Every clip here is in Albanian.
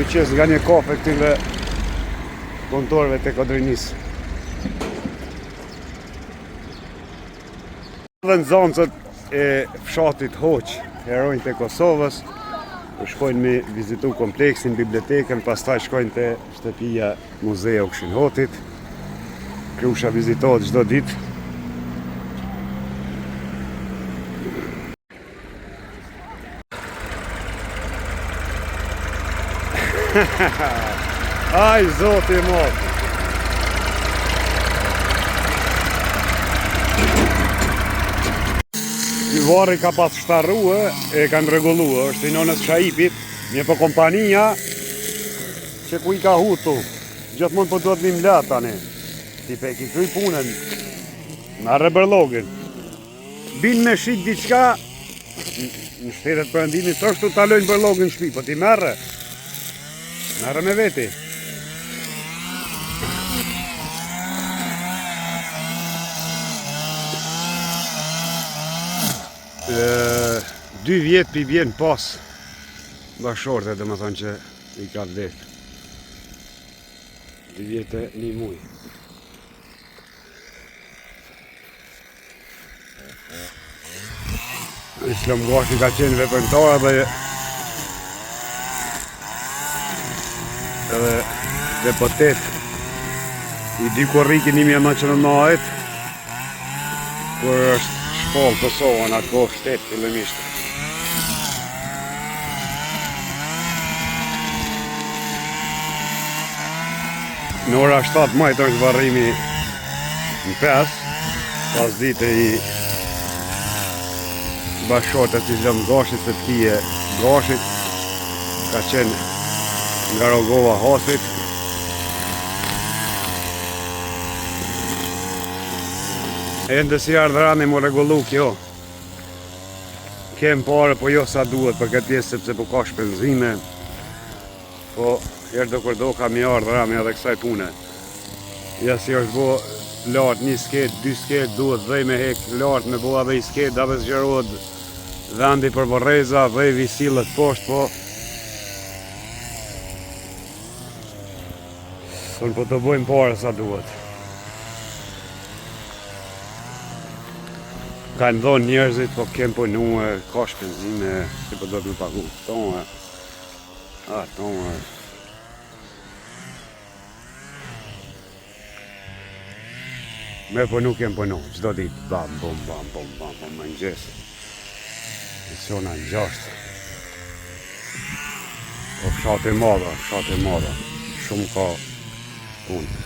qesë nga një kafe këtyre kontorëve të Kodrinis. Dhe në zoncët e fshatit Hoq, herojnë të Kosovës, shkojnë me vizitu kompleksin, bibliotekën, pastaj shkojnë të shtëpia Muzeu Këshin Hotit. Krusha vizitohet çdo ditë. Aj, zoti i madh. Ky varri ka pas shtarrue, e kanë rregullue, është i nonës Shaipit, një po kompania që ku i ka hutu. Gjithmonë po duhet mi mlat tani. Ti pe ki kryj punën në rebërlogin. Bin me shik diçka në shtetet perëndimit, thashtu talojnë bërlogin në shtëpi, po ti merre. Merre me veti. Dy vjet pi vjen pas bashorte, dhe më thonë që i ka vdek. 2 vjetë e 1 muj. Islam Gashi ka qenë veprimtar edhe deputet i dy korrikin 1990, kur është shpall Kosovën atë kohë shtet fillimisht. Në ora 7 majtë është varrimi në 5, pas dite i bashkëshortes Islam Gashit se të kije Gashit, ka qenë nga Rogova Hasit. E ndësi ardhrani mu regullu kjo. Kem pare, po jo sa duhet për këtë pjesë, sepse po ka shpenzime. Po, herë do kërdo ka mi ardhrami edhe kësaj pune. Ja si është bo lartë 1 sket, 2 sket, duhet dhej me hek lartë me bo edhe i sket, edhe zgjerohet vendi për vorreza, dhej visillet poshtë, po. Thonë po të bojmë pare sa duhet. Kanë dhonë njerëzit, po kem punu, ka shpenzime, si po do të më pagu. Tonë, tonë. Me punu kem punu, qdo ditë, bam, bom, më njësë. Misiona në 6. Po fshatë e madha, shumë ka punë.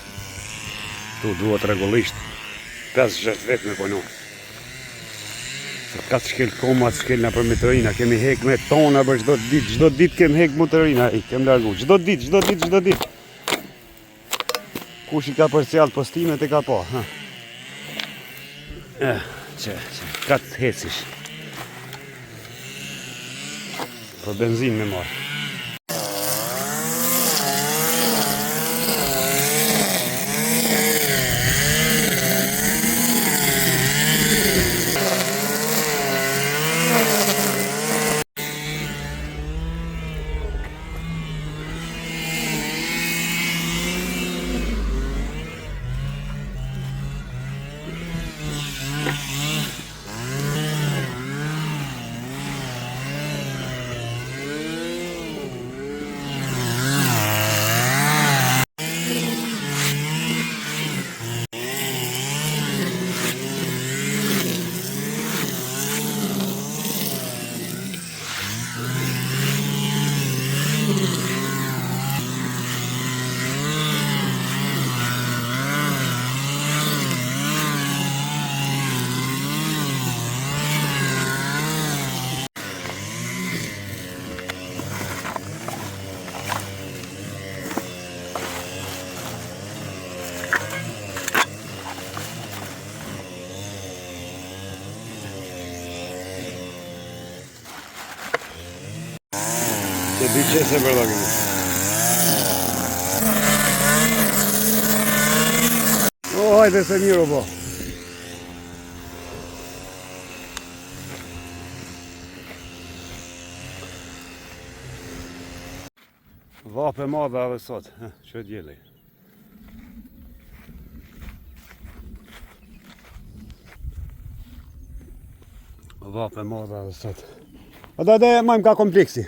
Tu duhet regullisht 5-6 vetë me punu. Ka të shkel koma, të shkel në për meteorina, kemi hek me tona për gjdo dit kem hek meteorina, kem largu, gjdo dit. Kush i ka përcjall postimet e ka po, ha. Ka të hecish. Për benzin me marë. Të dy qese për login. O, hajde se miru po. Vape madhe edhe sot, që djeli. Vape madhe edhe sot. A da majmë ka kompleksi.